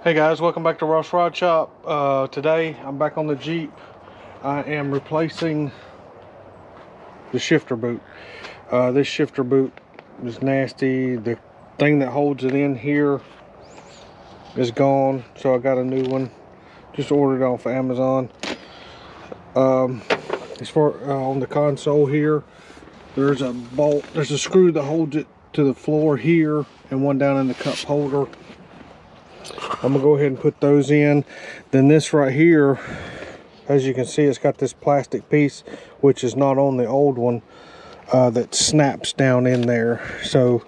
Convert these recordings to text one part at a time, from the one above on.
Hey guys, welcome back to Ross Rod Shop. Today I'm back on the Jeep. I am replacing the shifter boot. This shifter boot is nasty. The thing that holds it in here is gone, so I got a new one. Just ordered it off Amazon. As far on the console here, there's a bolt. There's a screw that holds it to the floor here, and one down in the cup holder. I'm gonna go ahead and put those in. Then this right here, as you can see, it's got this plastic piece which is not on the old one, that snaps down in there. So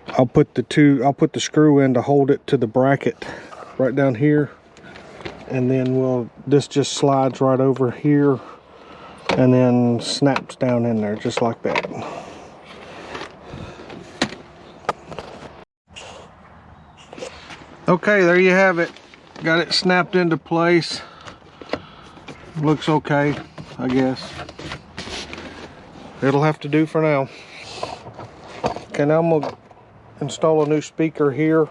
I'll put the screw in to hold it to the bracket right down here, and then this just slides right over here and then snaps down in there just like that. Okay, there you have it. Got it snapped into place. Looks okay, I guess. It'll have to do for now. Okay, now I'm gonna install a new speaker here.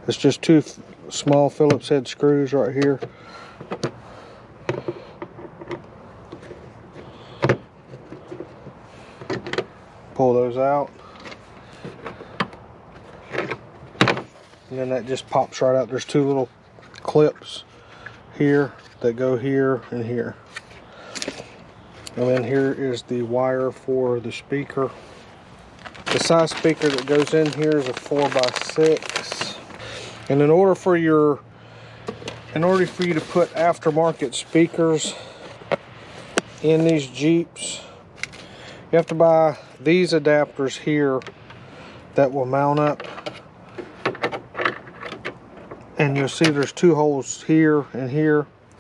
It's just two small Phillips head screws right here. Pull those out. And then that just pops right out. There's two little clips here that go here and here. And then here is the wire for the speaker. The size speaker that goes in here is a 4x6. And in order for you to put aftermarket speakers in these Jeeps, you have to buy these adapters here that will mount up. And you'll see there's two holes here, and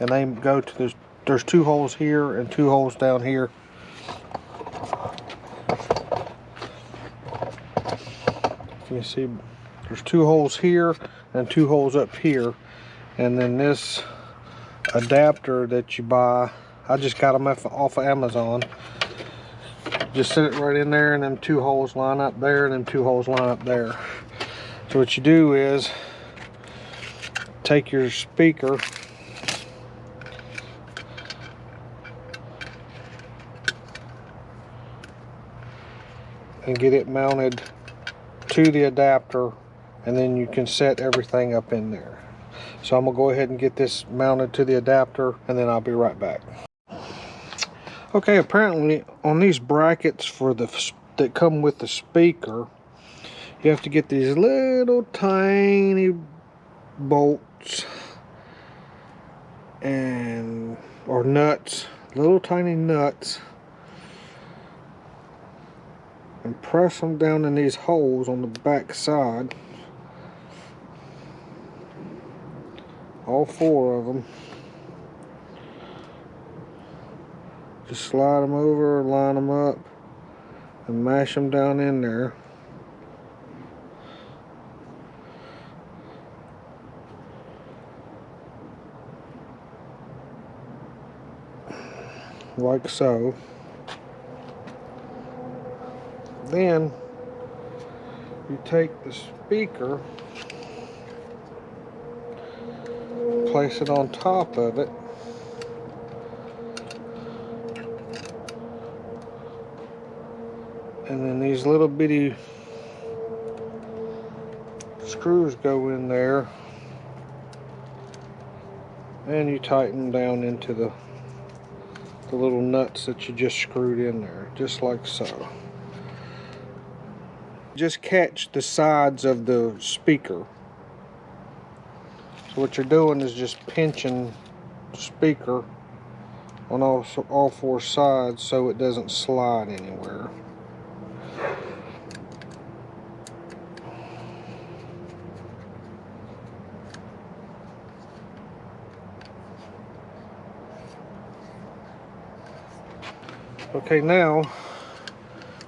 they go to there's two holes here and two holes down here. You can see there's two holes here and two holes up here. And then this adapter that you buy, I just got them off of Amazon. Just set it right in there, and then two holes line up there, and then two holes line up there. So what you do is take your speaker and get it mounted to the adapter, and then you can set everything up in there. So I'm gonna go ahead and get this mounted to the adapter, and then I'll be right back. Okay, apparently on these brackets that come with the speaker, you have to get these little tiny bolts or nuts, little tiny nuts, and press them down in these holes on the back side, all four of them. Just slide them over, line them up, and mash them down in there. Like so. Then you take the speaker, place it on top of it, and then these little bitty screws go in there, and you tighten down into the little nuts that you just screwed in there, just like so. Just catch the sides of the speaker. So what you're doing is just pinching the speaker on all four sides so it doesn't slide anywhere. Okay, now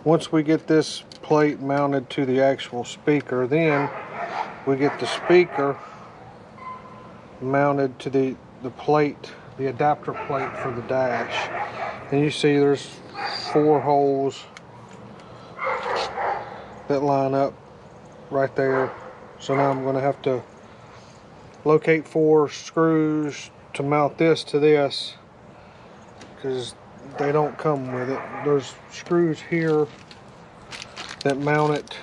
once we get this plate mounted to the actual speaker, then we get the speaker mounted to the plate, the adapter plate for the dash. And you see there's 4 holes that line up right there So now I'm going to have to locate 4 screws to mount this to this, because they don't come with it. There's screws here that mount it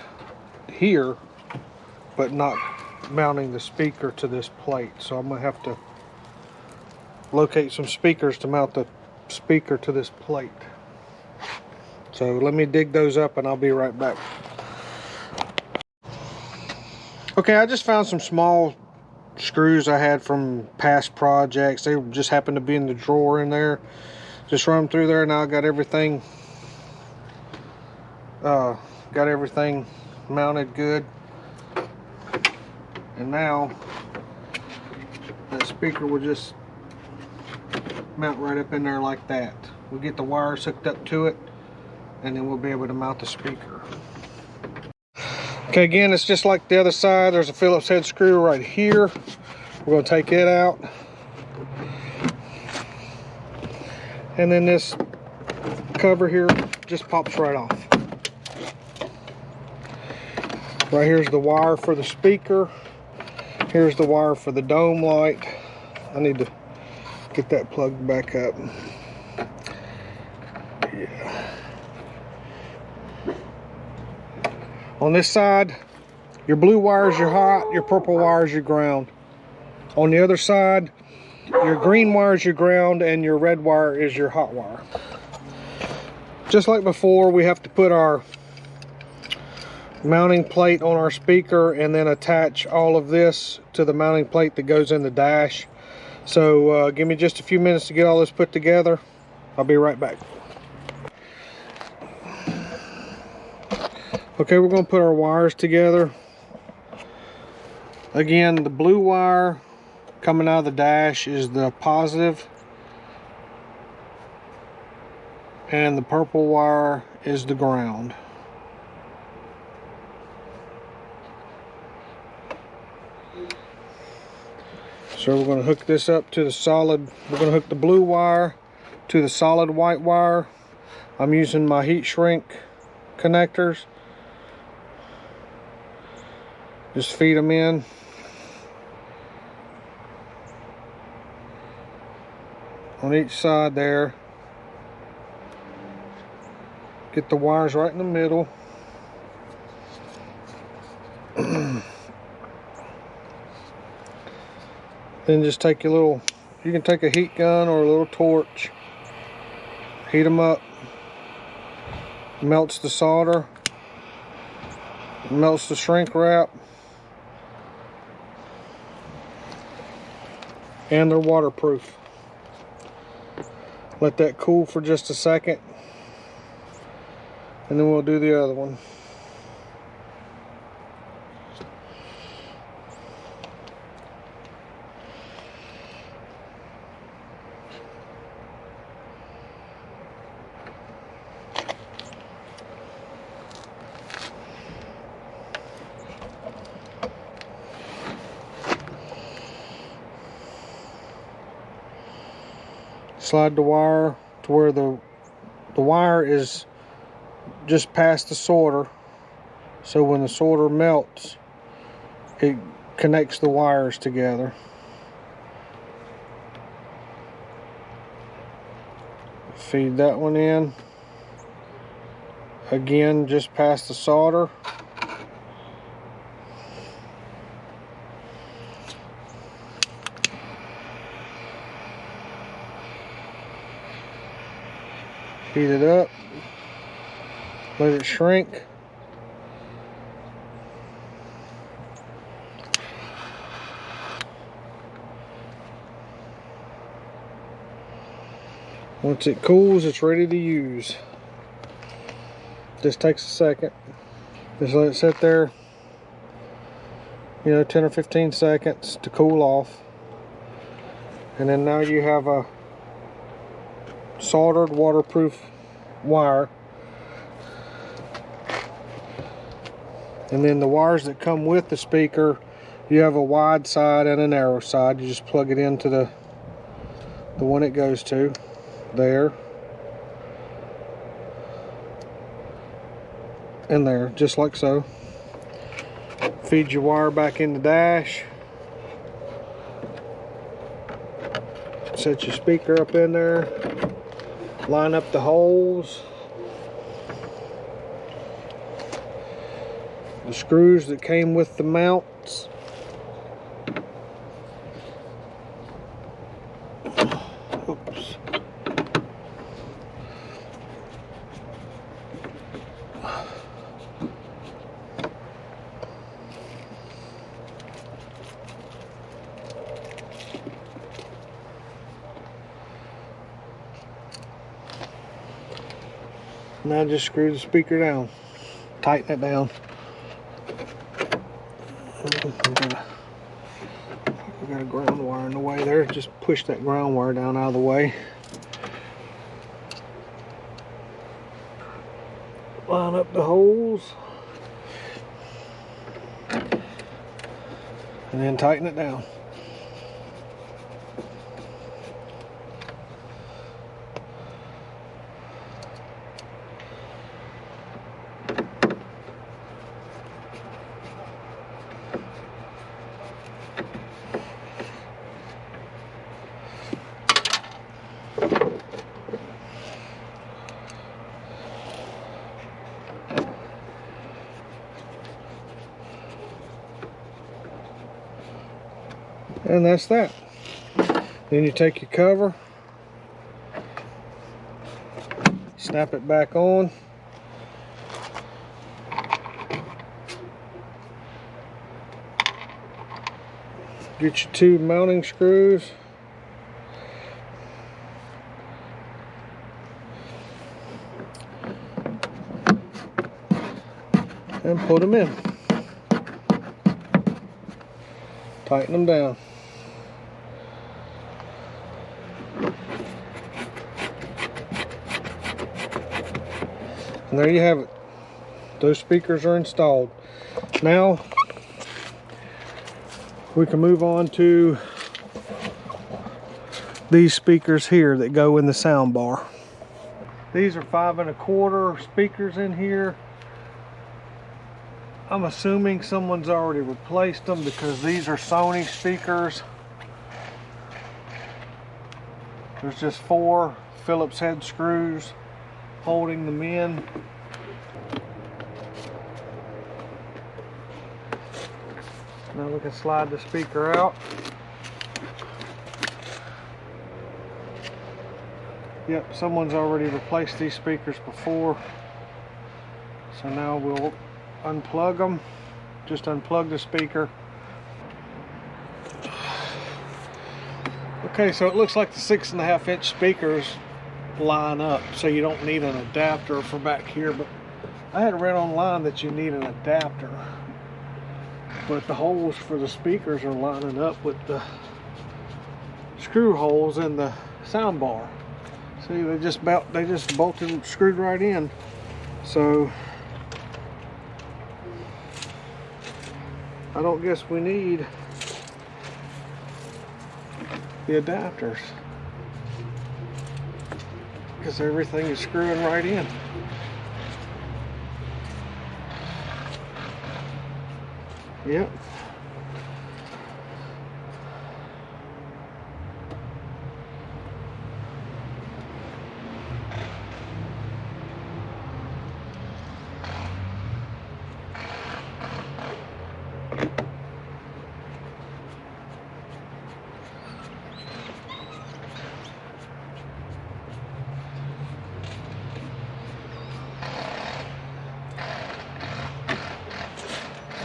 here, but not mounting the speaker to this plate. So I'm going to have to locate some speakers to mount the speaker to this plate. So let me dig those up and I'll be right back. Okay, I just found some small screws I had from past projects. They just happened to be in the drawer in there. Just run them through there. Now I got everything mounted good. And now the speaker will just mount right up in there like that. We'll get the wires hooked up to it, and then we'll be able to mount the speaker. Okay, again, it's just like the other side. There's a Phillips head screw right here. We're going to take it out. And then this cover here just pops right off. Right here's the wire for the speaker. Here's the wire for the dome light. I need to get that plugged back up. Yeah. On this side, your blue wire is your hot, your purple wire is your ground. On the other side, your green wire is your ground and your red wire is your hot wire. Just like before, we have to put our mounting plate on our speaker and then attach all of this to the mounting plate that goes in the dash. So give me just a few minutes to get all this put together. I'll be right back. Okay, we're going to put our wires together. Again, the blue wire coming out of the dash is the positive, and the purple wire is the ground. So we're going to hook this up to the solid. We're going to hook the blue wire to the solid white wire. I'm using my heat shrink connectors. Just feed them in. On each side there. Get the wires right in the middle. Then just take your little, you can take a heat gun or a little torch, heat them up, melts the solder, melts the shrink wrap, and they're waterproof. Let that cool for just a second, and then we'll do the other one. Slide the wire to where the wire is just past the solder, so when the solder melts, it connects the wires together. Feed that one in. Again, just past the solder. Heat it up, let it shrink. Once it cools, it's ready to use. Just takes a second. Just let it sit there, 10 or 15 seconds to cool off. And then now you have a soldered waterproof wire, and then the wires that come with the speaker, you have a wide side and a narrow side. You just plug it into the one it goes to there and there, just like so. Feed your wire back in the dash. Set your speaker up in there. Line up the holes. The screws that came with the mounts. Oops. Now just screw the speaker down. Tighten it down. We got a ground wire in the way there. Just push that ground wire down out of the way. Line up the holes. And then tighten it down. And that's that. Then you take your cover, snap it back on, get your 2 mounting screws, and put them in. Tighten them down. And there you have it. Those speakers are installed. Now we can move on to these speakers here that go in the sound bar. These are 5 1/4 speakers in here. I'm assuming someone's already replaced them because these are Sony speakers. There's just 4 Phillips head screws holding them in. Now we can slide the speaker out. Yep, someone's already replaced these speakers before. So now we'll unplug them. Just unplug the speaker. Okay, so it looks like the 6 1/2 inch speakers line up, so you don't need an adapter for back here, but I had read online that you need an adapter, but the holes for the speakers are lining up with the screw holes in the sound bar. See, they just bolted and screwed right in. So I don't guess we need the adapters because everything is screwing right in. Yep.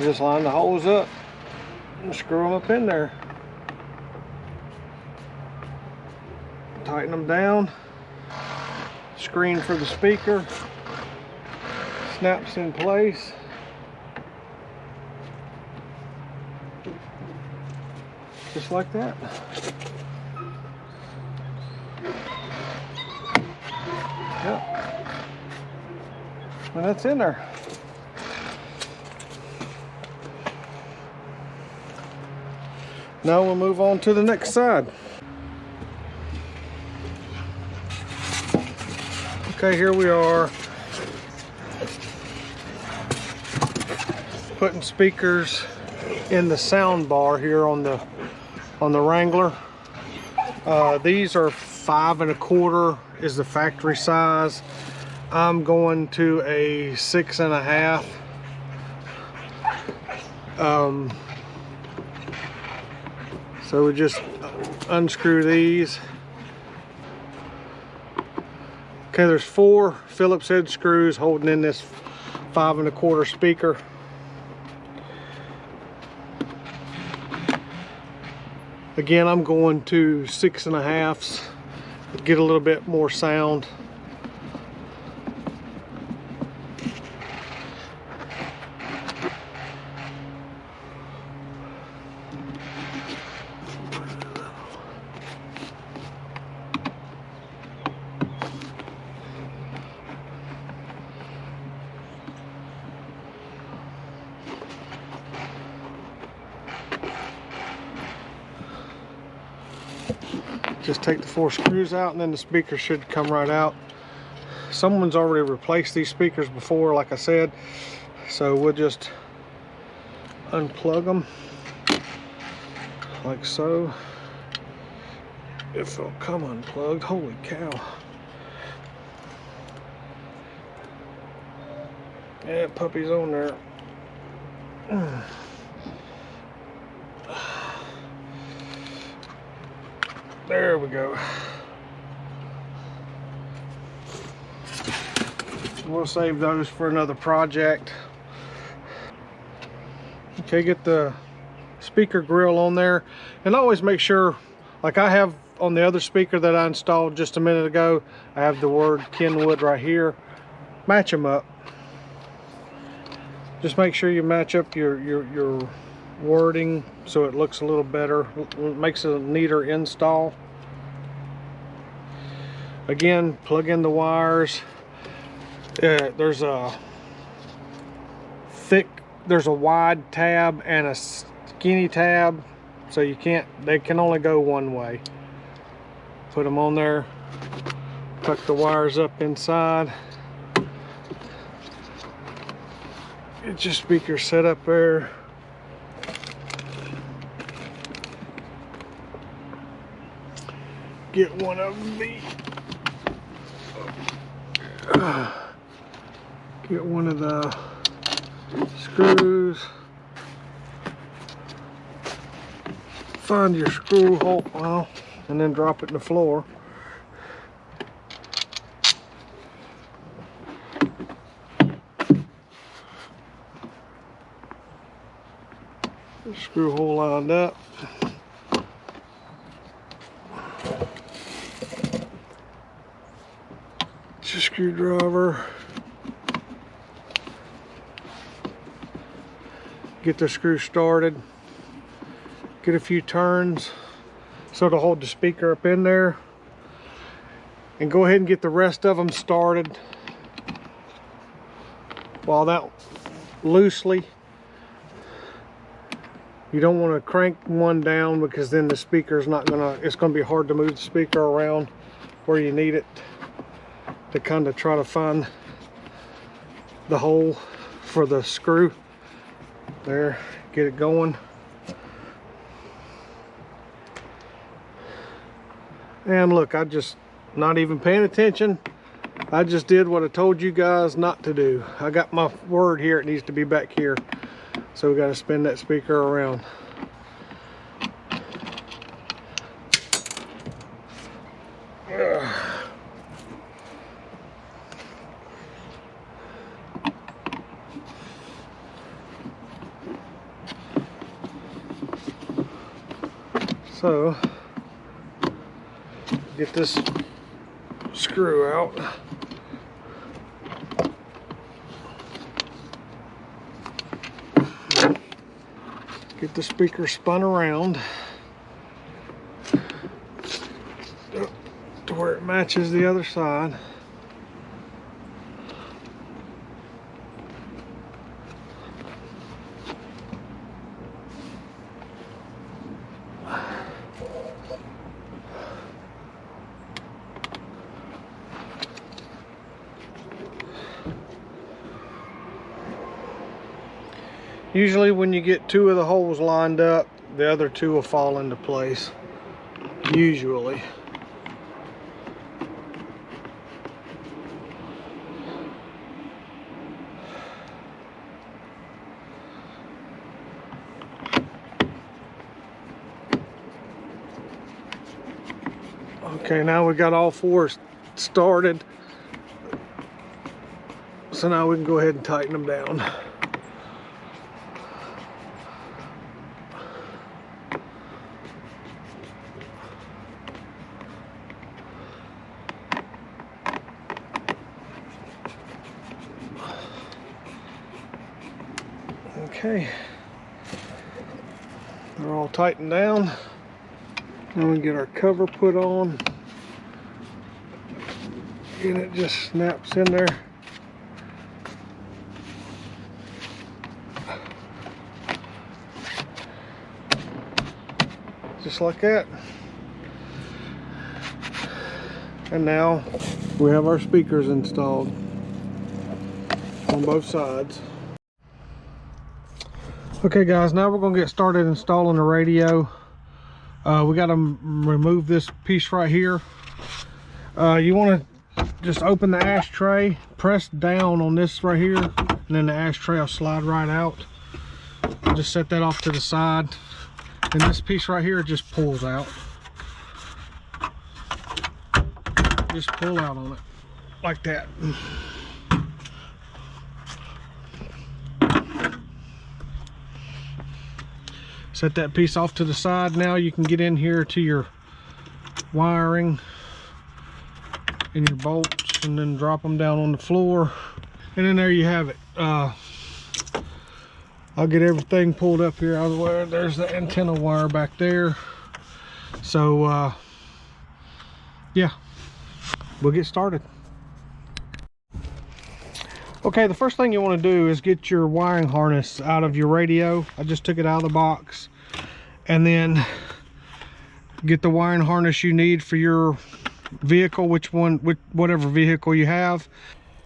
Just line the holes up and screw them up in there. Tighten them down. Screen for the speaker snaps in place. Just like that. Yep. And that's in there. Now we'll move on to the next side. Okay, here we are. putting speakers in the sound bar here on the Wrangler. These are 5 1/4 is the factory size. I'm going to a 6 1/2. So we just unscrew these. Okay, there's 4 Phillips head screws holding in this 5 1/4 speaker. Again, I'm going to 6 1/2s, get a little bit more sound. Just take the 4 screws out and then the speaker should come right out. Someone's already replaced these speakers before, like I said, so we'll just unplug them like so. If it'll come unplugged. Holy cow. Yeah, puppy's on there. There we go. We'll save those for another project. Okay, get the speaker grill on there, and always make sure, like I have on the other speaker that I installed just a minute ago, I have the word Kenwood right here. Match them up. Just make sure you match up your wording so it looks a little better. It makes a neater install. Again, plug in the wires. There's a wide tab and a skinny tab, so they can only go one way. Put them on there, tuck the wires up inside. Get your speaker set up there. Get one of the screws. Find your screw hole, well, and then drop it in the floor. Screw hole lined up. It's a screwdriver. Get the screw started. Get a few turns so to hold the speaker up in there. And go ahead and get the rest of them started while that loosely. You don't want to crank one down because then the speaker's it's gonna be hard to move the speaker around where you need it to kind of try to find the hole for the screw. There, get it going. And look, I just not even paying attention. I just did what I told you guys not to do. I got my word here, it needs to be back here. So we got to spin that speaker around. So get this screw out. Get the speaker spun around to where it matches the other side. Usually when you get 2 of the holes lined up, the other 2 will fall into place. Usually. Okay, now we got all 4 started. So now we can go ahead and tighten them down. Okay, they're all tightened down. Now we get our cover put on. And it just snaps in there. Just like that. And now we have our speakers installed on both sides. Okay guys, now we're gonna get started installing the radio. We gotta remove this piece right here. You wanna just open the ashtray, press down on this right here, and then the ashtray will slide right out. Just set that off to the side. And this piece right here just pulls out. Just pull out on it, like that. Set that piece off to the side. Now you can get in here to your wiring and your bolts, and then drop them down on the floor. And then there you have it. I'll get everything pulled up here out of the way. There's the antenna wire back there. So yeah, we'll get started. Okay, the first thing you want to do is get your wiring harness out of your radio. I just took it out of the box. And then get the wiring harness you need for your vehicle, whatever vehicle you have.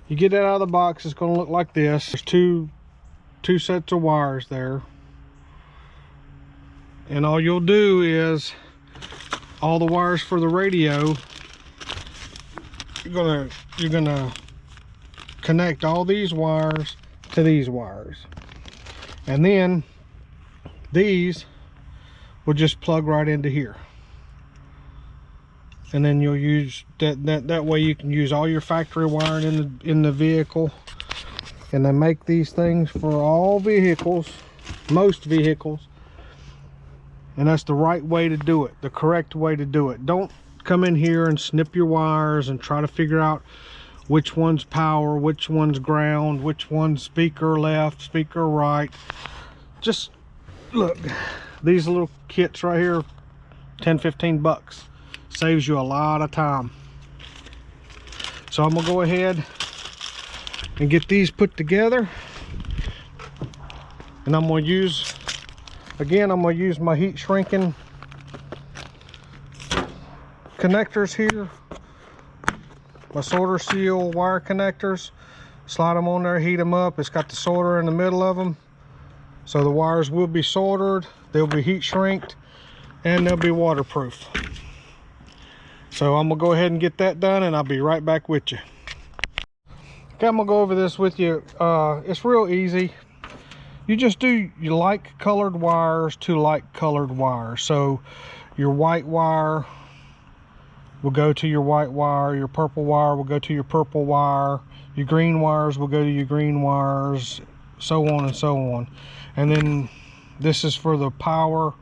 You get it out of the box, it's going to look like this. There's two sets of wires there. And all you'll do is all the wires for the radio, you're gonna connect all these wires to these wires, and then these will just plug right into here. And then you'll use that way you can use all your factory wiring in the vehicle. And they make these things for all vehicles, most vehicles. And that's the right way to do it, the correct way to do it. Don't come in here and snip your wires and try to figure out which one's power, which one's ground, which one's speaker left, speaker right. Just look, these little kits right here, 10-15 bucks. Saves you a lot of time. So I'm gonna go ahead and get these put together. And I'm gonna use my heat shrinking connectors here, my solder seal wire connectors. Slide them on there, heat them up. It's got the solder in the middle of them, so the wires will be soldered, they'll be heat shrinked, and they'll be waterproof. So I'm gonna go ahead and get that done, and I'll be right back with you. Okay, I'm gonna go over this with you. It's real easy. You just do your like colored wires to like colored wires. So your white wire will go to your white wire, your purple wire will go to your purple wire, your green wires will go to your green wires, so on and so on. And then this is for the power,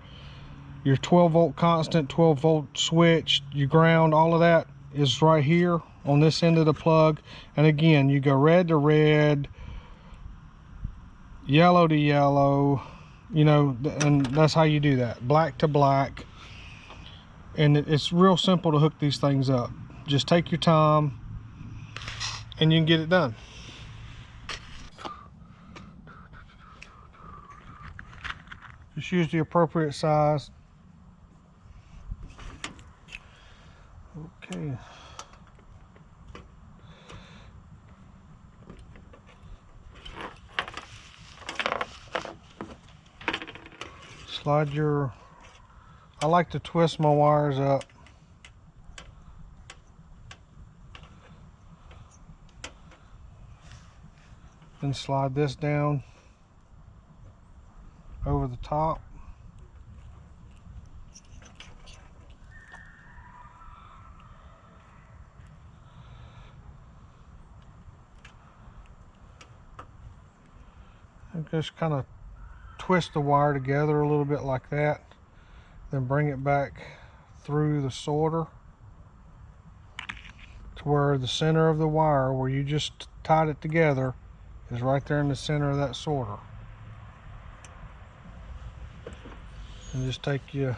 your 12-volt constant, 12-volt switch, your ground, all of that is right here on this end of the plug. And again, you go red to red, yellow to yellow, you know, and that's how you do that, black to black. And it's real simple to hook these things up. Just take your time and you can get it done. Just use the appropriate size. Okay. Slide your, I like to twist my wires up. Then slide this down over the top. And just kind of twist the wire together a little bit like that. Then bring it back through the sorter to where the center of the wire, where you just tied it together, is right there in the center of that sorter. And just take your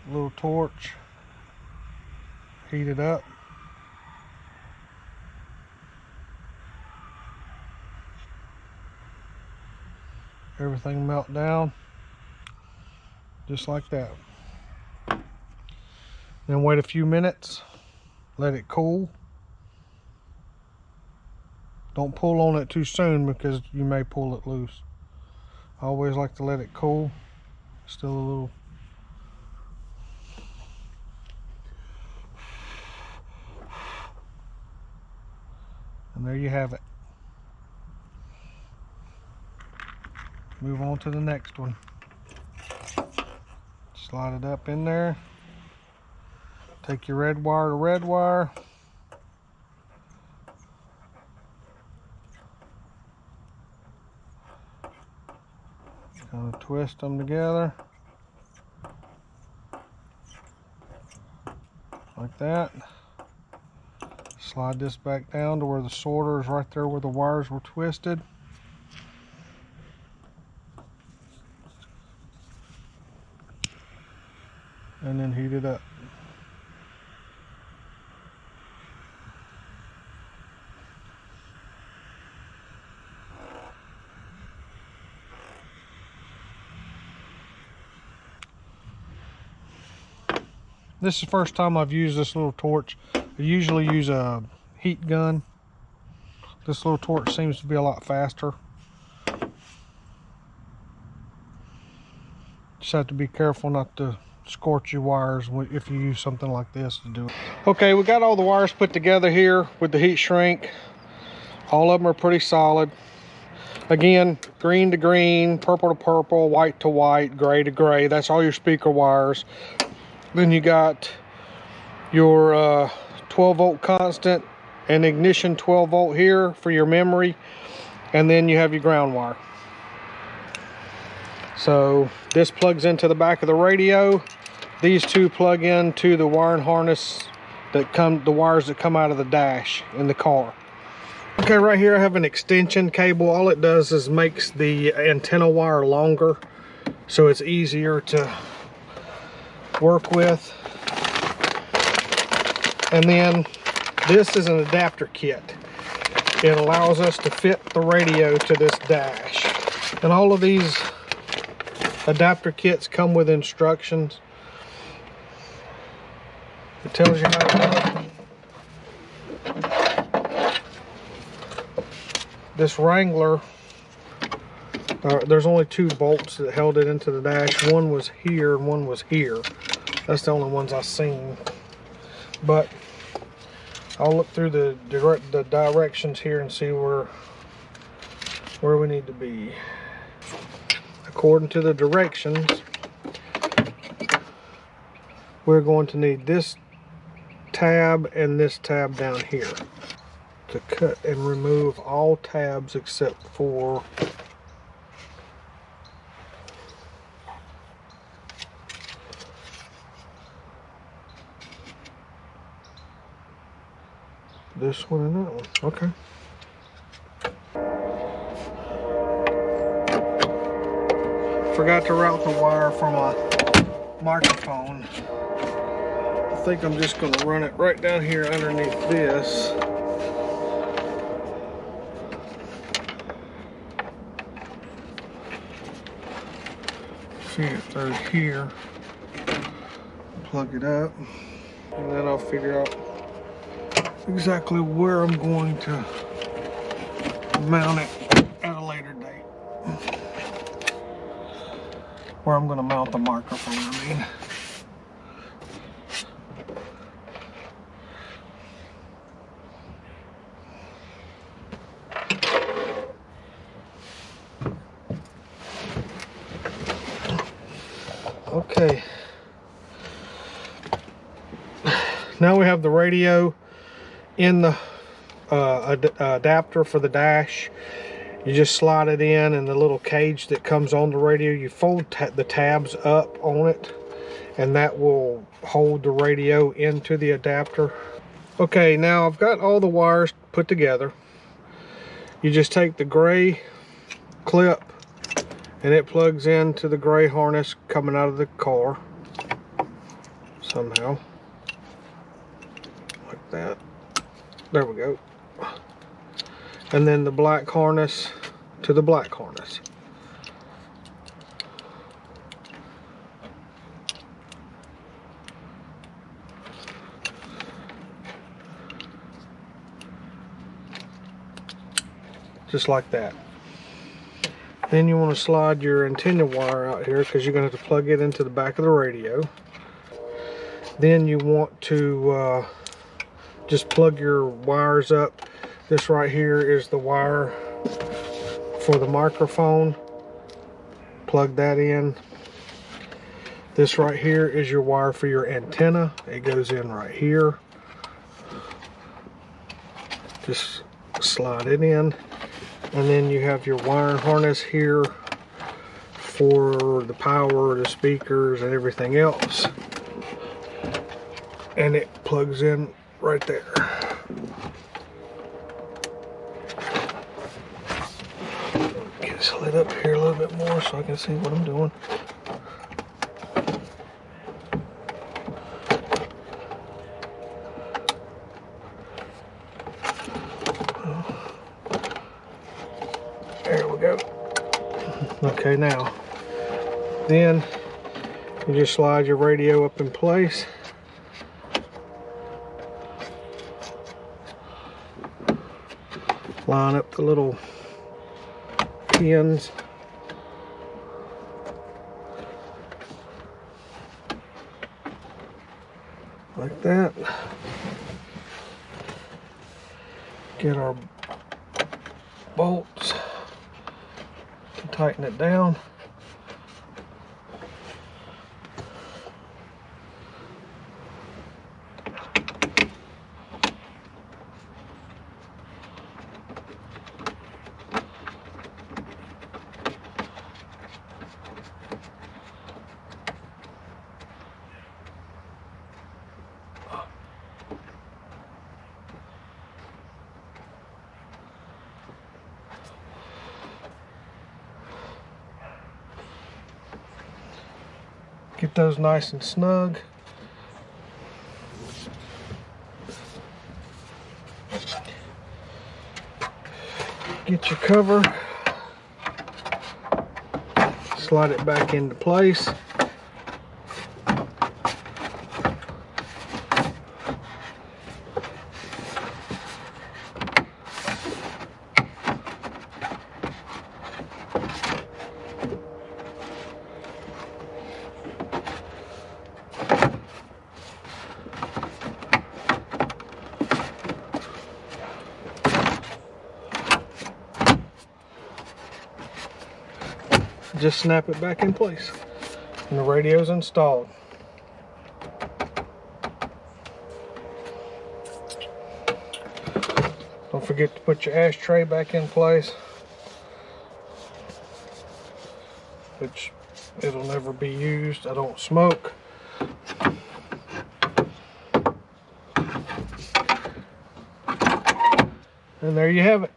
little torch, heat it up. Everything melt down just like that. Then wait a few minutes, let it cool. Don't pull on it too soon because you may pull it loose. I always like to let it cool. Still a little. And there you have it. Move on to the next one. Slide it up in there. Take your red wire to red wire. Kind of twist them together. Like that. Slide this back down to where the sorter is right there where the wires were twisted. And then heat it up. This is the first time I've used this little torch. I usually use a heat gun. This little torch seems to be a lot faster. Just have to be careful not to scorch your wires if you use something like this to do it. Okay, we got all the wires put together here with the heat shrink. All of them are pretty solid. Again, green to green, purple to purple, white to white, gray to gray. That's all your speaker wires. Then you got your 12 volt constant and ignition 12 volt here for your memory. And then you have your ground wire. So this plugs into the back of the radio. These two plug into the wiring harness that the wires that come out of the dash in the car. Okay, right here I have an extension cable. All it does is makes the antenna wire longer, so it's easier to work with. And then this is an adapter kit. It allows us to fit the radio to this dash. And all of these adapter kits come with instructions. It tells you how to do it. This Wrangler, there's only 2 bolts that held it into the dash. One was here and one was here. That's the only ones I've seen. But I'll look through the directions here and see where we need to be. According to the directions, we're going to need this tab and this tab down here to cut and remove all tabs except for this one and that one. Okay. Forgot to route the wire for my microphone. I think I'm just going to run it right down here underneath this. See if they're here. Plug it up, and then I'll figure out exactly where I'm going to mount it at a later date. where I'm going to mount the microphone, I mean. Okay. Now we have the radio in the adapter for the dash. You just slide it in, and the little cage that comes on the radio, you fold the tabs up on it, and that will hold the radio into the adapter. Okay, now I've got all the wires put together. You just take the gray clip and it plugs into the gray harness coming out of the car somehow, like that. There we go. And then the black harness to the black harness. Just like that. Then you want to slide your antenna wire out here, because you're going to have to plug it into the back of the radio. Then you want to just plug your wires up. This right here is the wire for the microphone. Plug that in. This right here is your wire for your antenna. It goes in right here. Just slide it in. And then you have your wire harness here for the power, the speakers, and everything else. And it plugs in right there. Get it slid up here a little bit more so I can see what I'm doing. There we go. Okay, now, then you just slide your radio up in place. Line up the little pins. Like that. Get our bolts to tighten it down. Get those nice and snug. Get your cover. Slide it back into place. Just snap it back in place and the radio's installed. Don't forget to put your ashtray back in place, which it'll never be used. I don't smoke. And there you have it.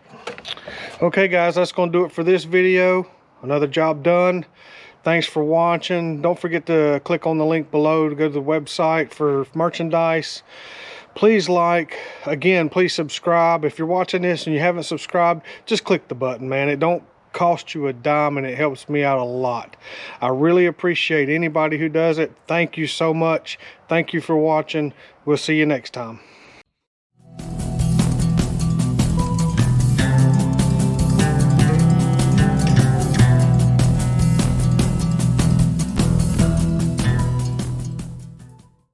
Okay guys, that's gonna do it for this video. Another job done. Thanks for watching. Don't forget to click on the link below to go to the website for merchandise. Please like, again, please subscribe. If you're watching this and you haven't subscribed, just click the button, man. It don't cost you a dime and it helps me out a lot. I really appreciate anybody who does it. Thank you so much. Thank you for watching. We'll see you next time.